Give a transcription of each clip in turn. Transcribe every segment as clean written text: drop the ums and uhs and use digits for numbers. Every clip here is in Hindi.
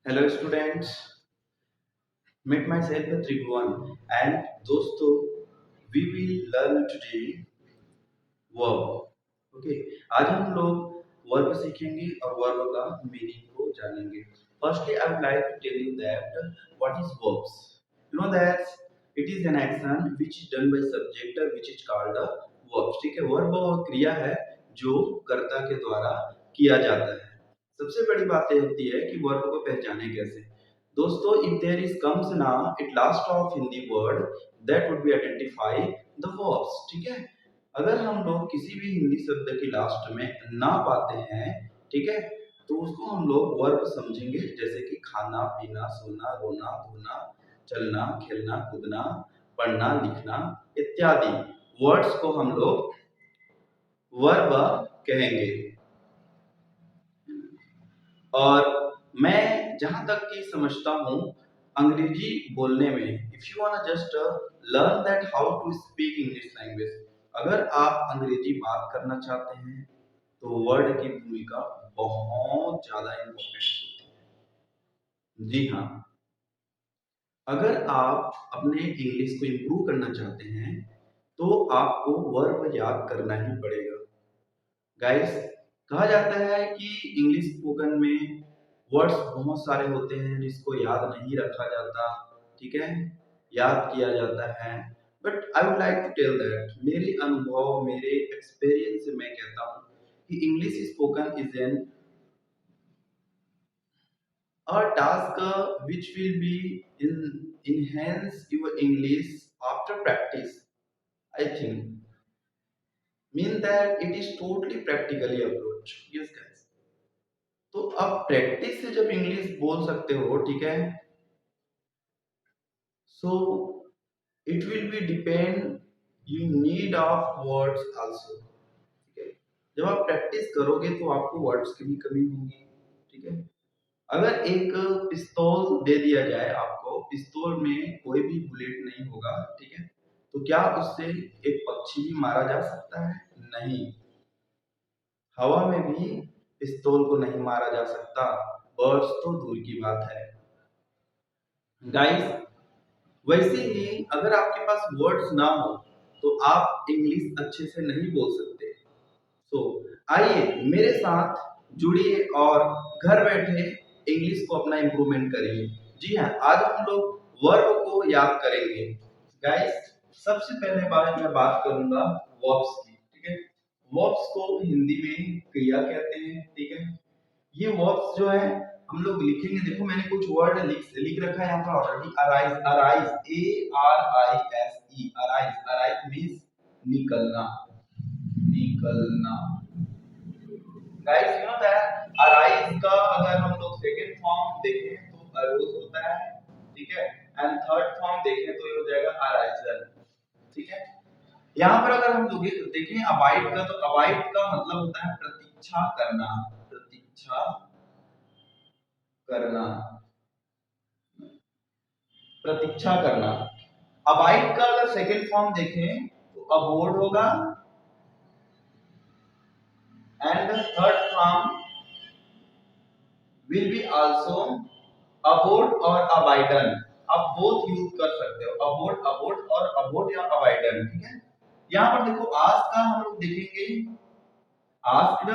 Hello students, meet myself Tribhuvan and दोस्तों we will learn today verb। Okay, आज हम लोग वर्ब सीखेंगे और वर्ब का मीनिंग को जानेंगे। Firstly I would like to tell you that what is verbs. You know that it is an action which is done by subject which is called a verb. ठीक है, वर्ब वो क्रिया है जो कर्ता के द्वारा किया जाता है। सबसे बड़ी बात यह होती है कि वर्ब को पहचाने कैसे। दोस्तों, if there is comes na at last of Hindi word that would be identify the verbs। ठीक है, अगर हम लोग किसी भी हिंदी शब्द की लास्ट में ना पाते हैं, ठीक है, तो उसको हम लोग वर्ब समझेंगे, जैसे कि खाना पीना सोना रोना धोना चलना खेलना कूदना पढ़ना लिखना इत्यादि वर्ड्स को हम लोग वर्ब कहेंगे। और मैं जहां तक कि समझता हूं अंग्रेजी बोलने में, if you want just learn that how to speak English language, अगर आप अंग्रेजी बात करना चाहते हैं तो वर्ड की भूमिका बहुत ज्यादा इम्पोर्टेंट होती है। जी हाँ, अगर आप अपने इंग्लिश को इम्प्रूव करना चाहते हैं तो आपको वर्ब याद करना ही पड़ेगा। गाइस, कहा जाता है कि इंग्लिश स्पोकन में वर्ड्स बहुत सारे होते हैं जिसको याद नहीं रखा जाता, ठीक है, याद किया जाता है। But I would like to tell that मेरे अनुभव मेरे एक्सपीरियंस से मैं कहता हूँ कि English spoken is an a task which will be enhance your English after practice। I think mean that it is totally practically approach। Yes guys, तो आप प्रैक्टिस से जब इंग्लिश बोल सकते हो, ठीक है, so it will be depend you need of words also. ठीक है, जब आप प्रैक्टिस करोगे तो आपको वर्ड्स की भी कमी होगी। ठीक है, अगर एक पिस्तौल दे दिया जाए आपको, पिस्तौल में कोई भी बुलेट नहीं होगा, ठीक है, तो क्या उससे एक पक्षी भी मारा जा सकता है? नहीं, हवा में भी पिस्तौल को नहीं मारा जा सकता, बर्ड्स तो दूर की बात है। गाइस, वैसे ही अगर आपके पास वर्ड्स ना हो तो आप इंग्लिश अच्छे से नहीं बोल सकते। सो आइए मेरे साथ जुड़िए और घर बैठे इंग्लिश को अपना इम्प्रूवमेंट करिए। जी हाँ, आज हम लोग वर्ब को याद करेंगे। गाइस, सबसे पहले बार मैं बात करूंगा वर्ब्स की। ठीक है, वर्ब्स को हिंदी में क्रिया कहते हैं। ठीक है, ये वर्ब्स जो है हम लोग लिखेंगे। देखो मैंने कुछ वर्ड लिख रखा है यहाँ पर already. Arise, arise, ARISE, arise, arise means निकलना, निकलना। Guys, you know that arise का अगर हम लोग सेकंड फॉर्म देखें तो अरोज होता है, ठीक है, एंड थर्ड फॉर्म देखें तो ये हो जाएगा अराइजल। ठीक है, यहाँ पर अगर हम लोग देखें अवॉइड का, तो अवॉइड का मतलब होता है प्रतीक्षा करना, प्रतीक्षा करना, प्रतीक्षा करना। अवॉइड का अगर सेकंड फॉर्म देखें तो अवॉइड होगा, and third form will be also abort और अवॉइडन। आप बोथ यूज कर सकते हो, अबोर्ड अबोर्ड और अबोर्ड या अवॉइडन। ठीक है, यहाँ पर देखो आस्क का हम लोग देखेंगे, आस्क्ड,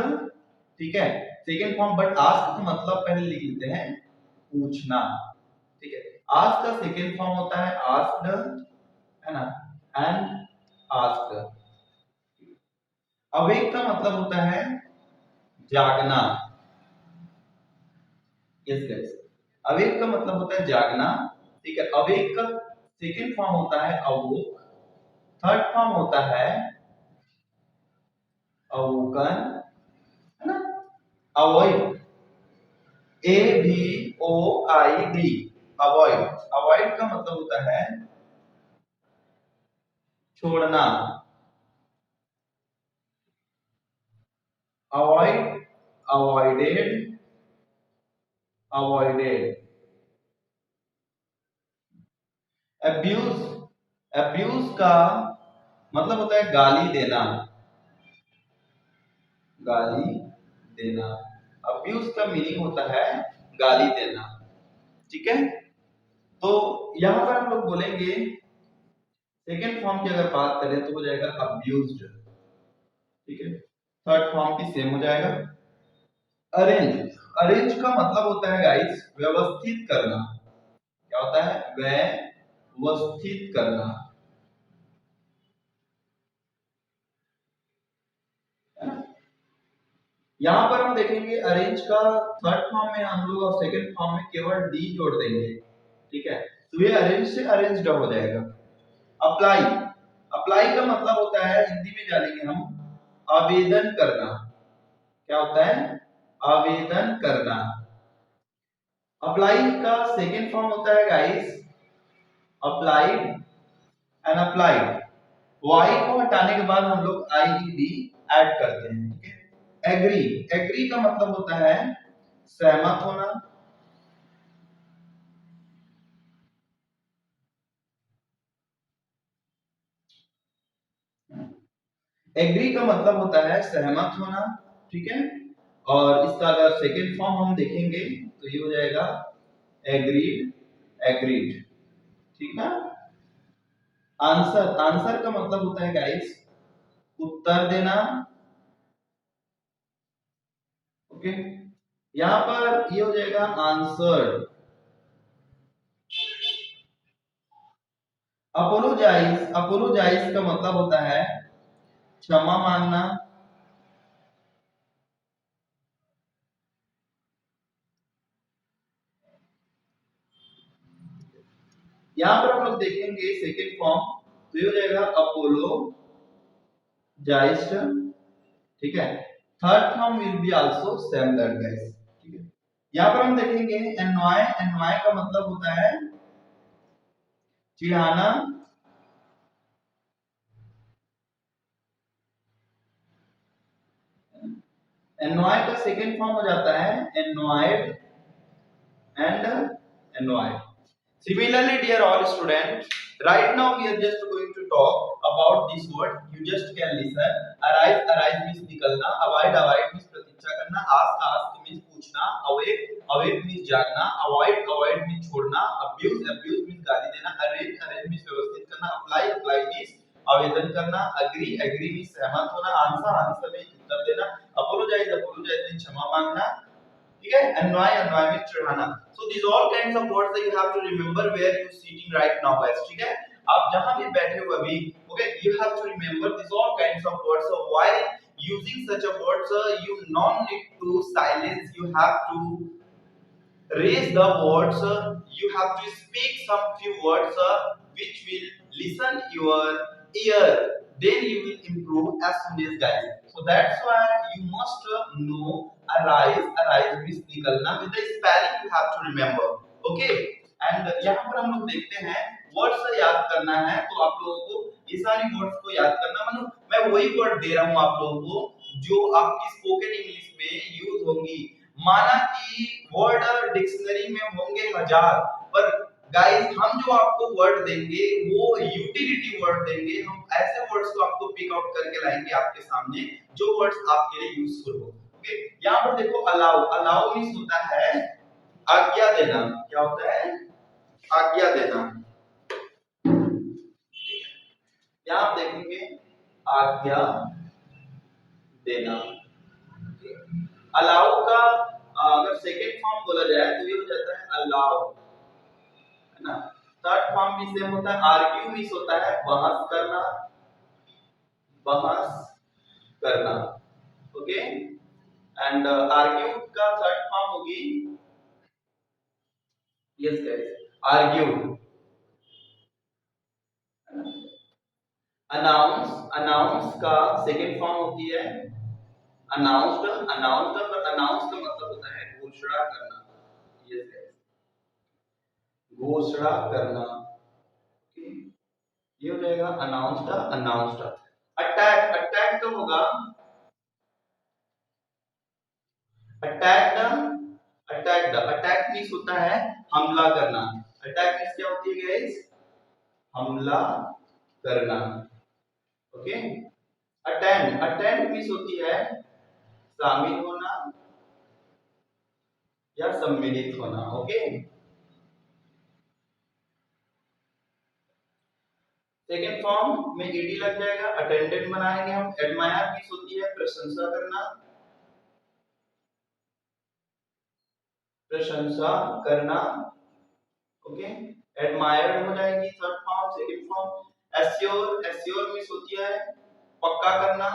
ठीक है, सेकंड फॉर्म। बट आस्क का मतलब पहले लिख लेते हैं, पूछना। ठीक है, आस्क का सेकंड फॉर्म होता है आस्क्ड, है ना, एंड आस्क्ड। अवेक का मतलब होता है जागना। यस गाइस, अवेक का मतलब होता है जागना। ठीक है, अवेक का सेकंड फॉर्म होता है अवोक, थर्ड फॉर्म होता है अवोकन, है ना, अवॉइड, AVOID, अवॉइड। अवॉइड का मतलब होता है छोड़ना, avoid, avoided, avoided. Abuse, abuse का मतलब होता है गाली देना, गाली देना। अब्यूज का मीनिंग होता है गाली देना। ठीक है। तो यहाँ पर हम लोग बोलेंगे सेकेंड फॉर्म की अगर बात करें तो हो जाएगा अब्यूज्ड, ठीक है। थर्ड फॉर्म की सेम हो जाएगा अरेंज। अरेंज का मतलब होता है गाइस व्यवस्थित करना। क्या होता है? व्यवस्थित करना, है ना। यहाँ पर हम देखेंगे अरेंज का थर्ड फॉर्म में हम लोग और सेकंड फॉर्म में केवल डी जोड़ देंगे, ठीक है। तो ये अरेंज से अरेंज्ड हो जाएगा। अप्लाई, अप्लाई का मतलब होता है हिंदी में जानेंगे हम आवेदन करना। क्या होता है? आवेदन करना। अप्लाई का सेकंड फॉर्म होता है guys applied and applied. Y को हटाने के बाद हम लोग आई डी ऐड करते हैं, ठीक है। एग्री, एग्री का मतलब होता है सहमत होना। एग्री का मतलब होता है सहमत होना, ठीक है। और इसका अगर सेकंड फॉर्म हम देखेंगे तो ये हो जाएगा एग्रीड, एग्रीड, ठीक है। आंसर, आंसर का मतलब होता है गाइस उत्तर देना, ओके। यहाँ पर ये हो जाएगा आंसर। अपोलोजाइज, अपोलोजाइज का मतलब होता है क्षमा मांगना। यहाँ पर हम लोग देखेंगे सेकेंड फॉर्म तो ये हो जाएगा अपोलो जाइस्ट, ठीक है। Third form will be also same that guys, ठीक है। यहाँ पर हम देखेंगे एनवाय, एनवाय का मतलब होता है चिढ़ाना। एनवाय का सेकेंड फॉर्म हो जाता है एनवायड and एनवायड। Similarly, dear all students, right now we are just going to talk about this word. You just can listen. Arise, arise means निकलना. Avoid, avoid means प्रतीक्षा करना. Ask, ask means पूछना. Awake, awake means जागना. Avoid, avoid means छोड़ना. Abuse, abuse means गाली देना. Arrange, arrange means व्यवस्थित करना. Apply, apply means आवेदन करना. Agree, agree means सहमत होना. Answer, answer means उत्तर देना. Apologize, apologize means क्षमा मांगना. ठीक है। annoy, annoy means चिढ़ाना. So these all kinds of words that you have to remember where you sitting right now guys, ठीक है। आप जहां भी बैठे हो अभी, okay, you have to remember these all kinds of words. So while using such a words, you not need to silence, you have to raise the words, you have to speak some few words which will listen your ear, then you will improve as soon as guys. So that's why you must know arise, arise means निकलना, with the spelling you have to remember, okay। and यहाँ पर हम लोग देखते हैं वर्ड्स याद करना है तो आप लोगों को ये सारी वर्ड्स को याद करना, मतलब मैं वही वर्ड दे रहा हूँ आप लोगों को जो आपकी स्पोकन इंग्लिश में यूज होंगी। माना कि वर्ड डिक्शनरी में होंगे 1000, पर गाइस हम जो आपको वर्ड देंगे वो यूटिलिटी वर्ड देंगे। हम ऐसे वर्ड्स को आपको पिक आउट करके लाएंगे आपके सामने जो वर्ड्स आपके लिए यूजफुल हो, ओके। यहाँ पर देखो अलाउ, अलाउ मींस होता है आज्ञा देना। क्या होता है? आज्ञा देना। यहाँ आप देखेंगे आज्ञा देना। अलाउ का अगर सेकेंड फॉर्म बोला जाए तो ये हो जाता है अलाउ, है ना। थर्ड फॉर्म भी सेम होता है। आर्ग्यू मींस होता है बहस करना, बहस करना, ओके। एंड आर्ग्यू का थर्ड फॉर्म होगी, yes guys, argue. Announce, announce का सेकेंड फॉर्म होती है अनाउंस्ड, अनाउंस्ड पर अनाउंस का मतलब होता है घोषणा करना, यस गाइस, घोषणा करना, ओके। ये हो जाएगा अनाउंस्ड, अनाउंस्ड। अटैक, अटैक तो होगा अटैक्ड, अटैक्ड, अटैक मींस होता है हमला करना। अटैक मींस क्या होती है गाइस? हमला करना, ओके। अटेंड, अटेंड मींस होती है शामिल होना या सम्मिलित होना, ओके। सेकेंड फॉर्म में ईडी लग जाएगा, अटेंडेंट बनाएंगे हम। एडमायर मींस होती है प्रशंसा करना, प्रशंसा करना, ओके। एडमायर्ड हो जाएगी third form. Second form assure, assure means होती है पक्का करना,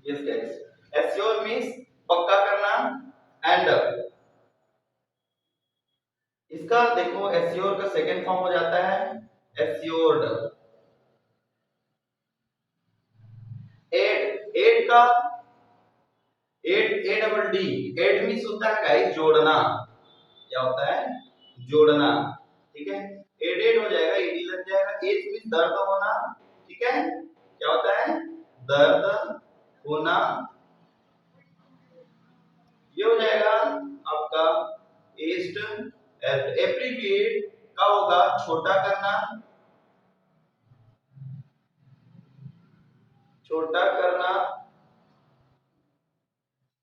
यस गाइस, एश्योर मींस पक्का करना। एंड इसका देखो एश्योर का सेकंड फॉर्म हो जाता है एश्योर्ड। एड, एड का ed, A double D, ed means होता है गाइस जोड़ना। क्या होता है? जोड़ना, ठीक है। एडेड हो जाएगा, ईडी लग जाएगा। एज मींस दर्द होना, ठीक है। क्या होता है? दर्द होना। ये हो जाएगा आपका एज्ड। एब्रीविएट का होगा छोटा करना, छोटा करना।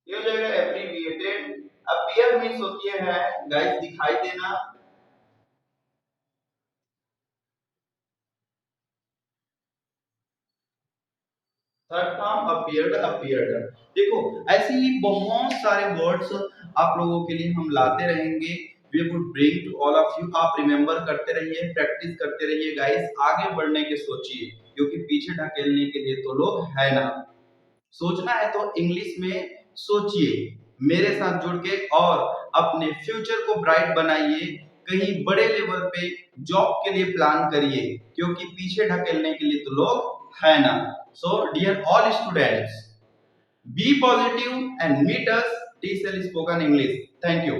ये हो जाएगा एब्रीविएटेड। अपीयर मींस होती है गाइस दिखाई देना। Third form appeared, appeared. देखो ऐसे ही बहुत सारे वर्ड्स आप लोगों के लिए हम लाते रहेंगे। We would bring to all of you. आप रिमेंबर करते रहिए, प्रैक्टिस करते रहिए गाइस। आगे बढ़ने के सोचिए, क्योंकि पीछे ढकेलने के लिए तो लोग है ना। सोचना है तो इंग्लिश में सोचिए मेरे साथ जुड़ के, और अपने फ्यूचर को ब्राइट बनाइए। कहीं बड़े लेवल पे जॉब के लिए प्लान करिए, क्योंकि पीछे ढकेलने के लिए तो लोग है ना। So dear all students, be positive and meet us TCL Spoken English. Thank you.